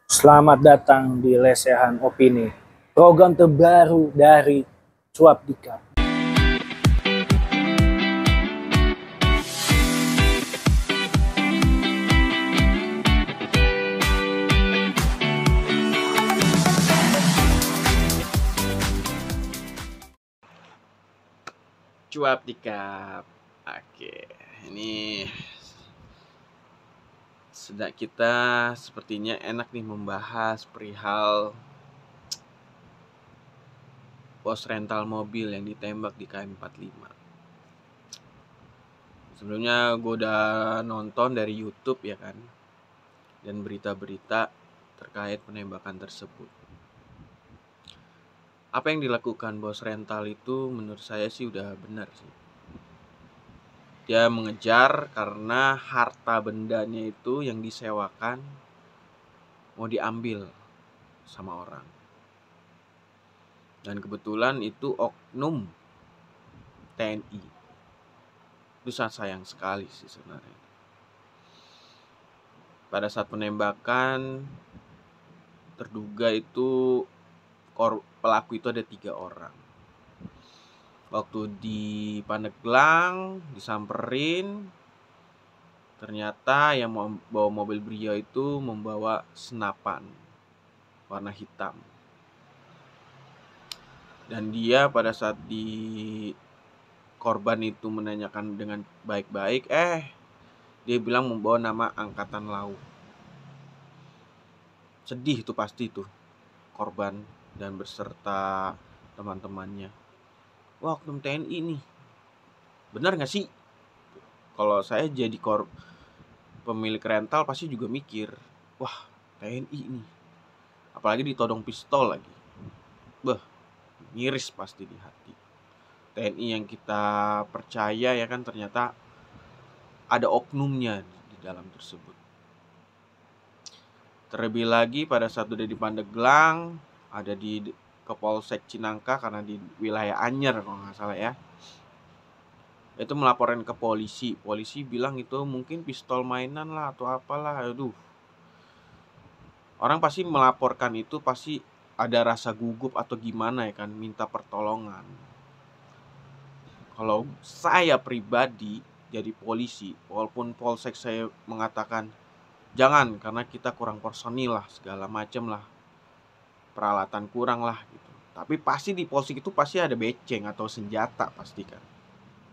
Selamat datang di Lesehan Opini, program terbaru dari Cuap Dikap. Cuap Dikap. Oke, ini sedang kita sepertinya enak nih membahas perihal pos rental mobil yang ditembak di KM 45. Sebelumnya gue udah nonton dari YouTube ya kan, dan berita-berita terkait penembakan tersebut. Apa yang dilakukan bos rental itu menurut saya sih udah benar sih. Dia mengejar karena harta bendanya itu yang disewakan mau diambil sama orang. Dan kebetulan itu oknum TNI. Itu sangat sayang sekali sih sebenarnya. Pada saat penembakan, terduga itu pelaku itu ada 3 orang. Waktu di Pandeglang disamperin, ternyata yang bawa mobil Brio itu membawa senapan warna hitam. Dan dia pada saat korban itu menanyakan dengan baik-baik, dia bilang membawa nama Angkatan Laut. Sedih itu pasti tuh korban dan beserta teman-temannya. Wah, oknum TNI nih. Benar gak sih? Kalau saya jadi pemilik rental pasti juga mikir, wah, TNI nih. Apalagi ditodong pistol lagi. Miris pasti di hati. TNI yang kita percaya ya kan, ternyata ada oknumnya di dalam tersebut. Terlebih lagi pada saat udah di Pandeglang, ada di Polsek Cinangka karena di wilayah Anyer kalau nggak salah ya. Itu melaporkan ke polisi. Polisi bilang itu mungkin pistol mainan lah atau apalah. Aduh. Orang pasti melaporkan itu pasti ada rasa gugup atau gimana ya kan, minta pertolongan. Kalau saya pribadi jadi polisi, walaupun polsek saya mengatakan jangan karena kita kurang personil lah, segala macem lah, peralatan kurang lah gitu. Tapi pasti di polsek itu pasti ada beceng atau senjata pasti kan.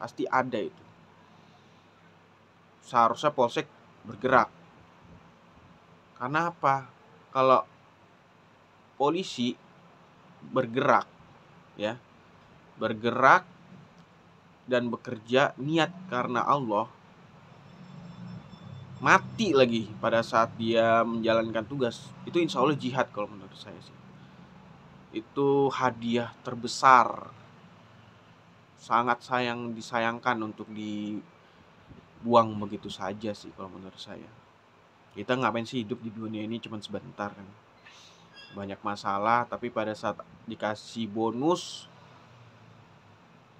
Pasti ada itu. Seharusnya polsek bergerak. Karena apa? Kalau polisi bergerak ya, bergerak dan bekerja niat karena Allah, mati lagi pada saat dia menjalankan tugas, itu insya Allah jihad kalau menurut saya sih. Itu hadiah terbesar, sangat disayangkan untuk dibuang begitu saja sih kalau menurut saya. Kita ngapain sih hidup di dunia ini cuma sebentar kan, banyak masalah, tapi pada saat dikasih bonus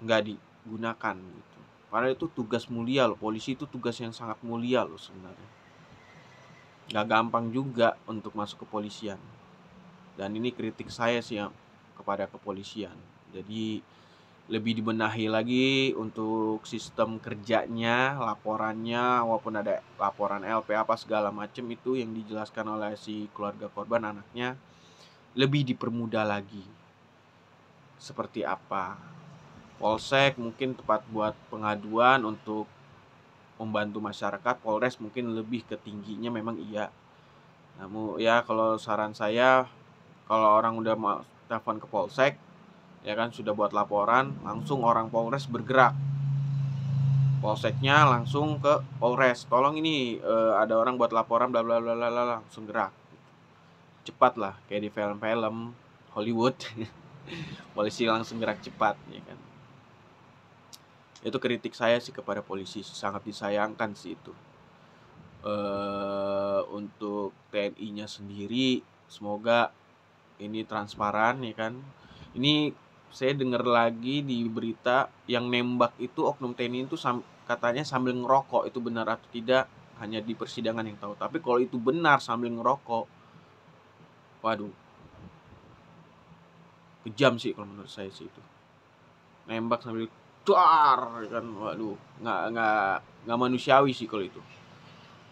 nggak digunakan gitu. Padahal itu tugas mulia loh, polisi itu tugas yang sangat mulia loh sebenarnya. Nggak gampang juga untuk masuk kepolisian. Dan ini kritik saya sih ya, kepada kepolisian. Jadi lebih dibenahi lagi untuk sistem kerjanya, laporannya, walaupun ada laporan LP apa segala macam itu yang dijelaskan oleh si keluarga korban, anaknya, lebih dipermudah lagi. Seperti apa? Polsek mungkin tempat buat pengaduan untuk membantu masyarakat, Polres mungkin lebih ke tingginya memang iya. Namun ya kalau saran saya, kalau orang udah mau telepon ke Polsek ya kan, sudah buat laporan, langsung orang Polres bergerak. Polseknya langsung ke Polres, tolong ini ada orang buat laporan bla bla bla bla, langsung gerak. Cepat lah kayak di film-film Hollywood. Polisi langsung gerak cepat ya kan. Itu kritik saya sih kepada polisi, sangat disayangkan sih itu. Untuk TNI-nya sendiri semoga ini transparan ya kan. Ini saya dengar lagi di berita yang nembak itu oknum TNI itu katanya sambil ngerokok. Itu benar atau tidak hanya di persidangan yang tahu. Tapi kalau itu benar sambil ngerokok, Waduh, kejam sih kalau menurut saya sih itu. Nembak sambil dar kan, waduh, nggak manusiawi sih kalau itu.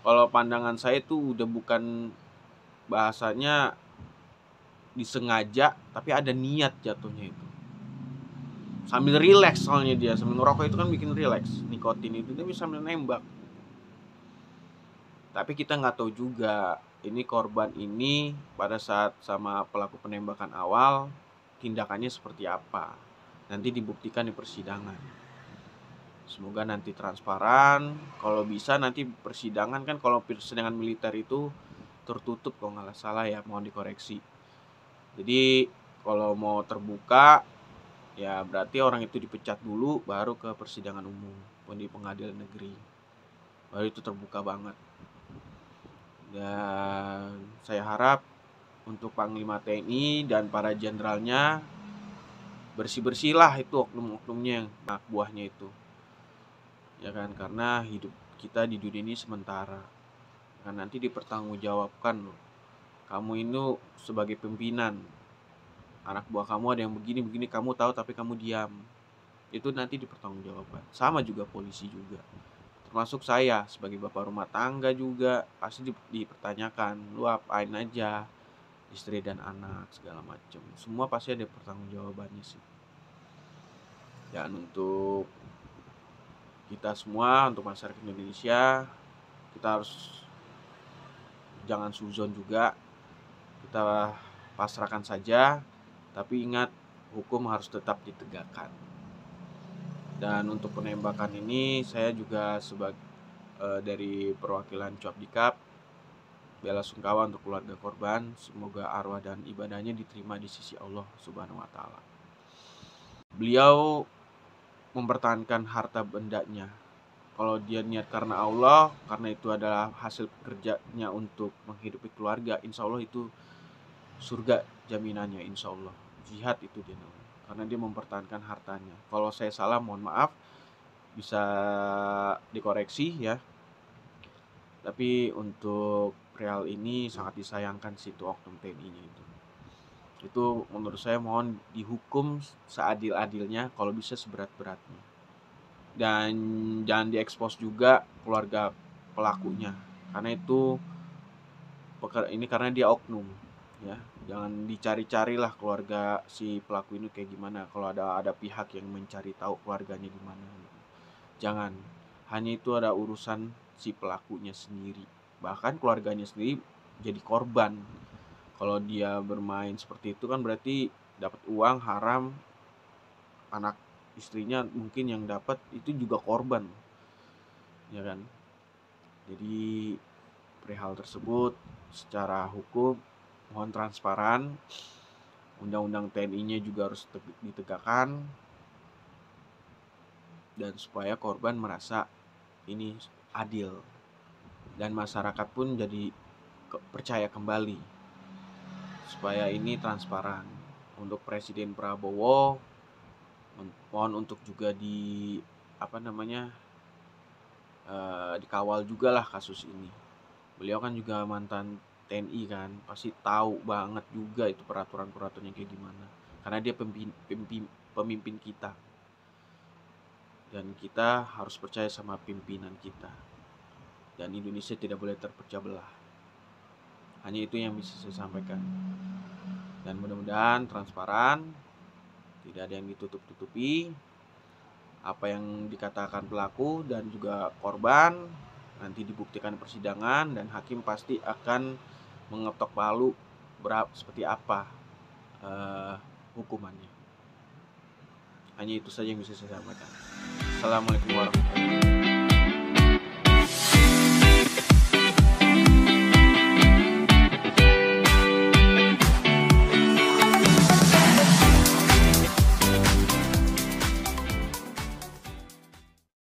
Kalau pandangan saya tuh udah bukan bahasanya disengaja, tapi ada niat jatuhnya itu. Sambil rileks soalnya dia, sambil ngerokok itu kan bikin rileks. Nikotin itu dia bisa sambil nembak. Tapi kita nggak tahu juga ini korban ini pada saat sama pelaku penembakan awal tindakannya seperti apa. Nanti dibuktikan di persidangan. Semoga nanti transparan. Kalau bisa nanti persidangan kan, kalau persidangan militer itu tertutup kalau nggak salah ya, mohon dikoreksi. Jadi kalau mau terbuka ya berarti orang itu dipecat dulu baru ke persidangan umum di pengadilan negeri. Baru itu terbuka banget. Dan saya harap untuk Panglima TNI dan para jenderalnya bersih-bersihlah itu oknum-oknumnya, anak buahnya itu. Ya kan, karena hidup kita di dunia ini sementara. Kan nanti dipertanggungjawabkan loh. Kamu ini sebagai pimpinan, anak buah kamu ada yang begini-begini kamu tahu tapi kamu diam. Itu nanti dipertanggungjawabkan. Sama juga polisi juga. Termasuk saya sebagai bapak rumah tangga juga pasti dipertanyakan, lu apain aja istri dan anak segala macam. Semua pasti ada pertanggungjawabannya sih. Dan untuk kita semua, untuk masyarakat Indonesia, kita harus jangan suzon juga. Kita pasrahkan saja, tapi ingat hukum harus tetap ditegakkan. Dan untuk penembakan ini saya juga sebagai dari perwakilan Coapdikap bela sungkawa untuk keluarga korban. Semoga arwah dan ibadahnya diterima di sisi Allah Subhanahu wa taala. Beliau mempertahankan harta bendanya. Kalau dia niat karena Allah, karena itu adalah hasil kerjanya untuk menghidupi keluarga, insya Allah itu surga jaminannya, insya Allah. Jihad itu dia namanya, karena dia mempertahankan hartanya. Kalau saya salah mohon maaf, bisa dikoreksi ya. Tapi untuk real ini sangat disayangkan situ oknum TNI-nya itu. Itu menurut saya mohon dihukum seadil-adilnya, kalau bisa seberat-beratnya. Dan jangan diekspos juga keluarga pelakunya, karena itu ini karena dia oknum ya. Jangan dicari-carilah keluarga si pelaku ini kayak gimana, kalau ada pihak yang mencari tahu keluarganya gimana. Jangan, hanya itu ada urusan si pelakunya sendiri, bahkan keluarganya sendiri jadi korban. Kalau dia bermain seperti itu kan berarti dapat uang haram, anak istrinya mungkin yang dapat itu juga korban, ya kan. Jadi perihal tersebut secara hukum mohon transparan, undang-undang TNI-nya juga harus ditegakkan, dan supaya korban merasa ini adil dan masyarakat pun jadi percaya kembali supaya ini transparan. Untuk Presiden Prabowo mohon untuk juga dikawal juga lah kasus ini. Beliau kan juga mantan TNI kan, pasti tahu banget juga itu peraturan-peraturannya kayak gimana, karena dia pemimpin kita, dan kita harus percaya sama pimpinan kita, dan Indonesia tidak boleh terpecah belah. Hanya itu yang bisa saya sampaikan, dan mudah-mudahan transparan, tidak ada yang ditutup-tutupi. Apa yang dikatakan pelaku dan juga korban nanti dibuktikan di persidangan, dan hakim pasti akan mengetok palu seperti apa hukumannya. Hanya itu saja yang bisa saya sampaikan. Assalamualaikum warahmatullahi wabarakatuh.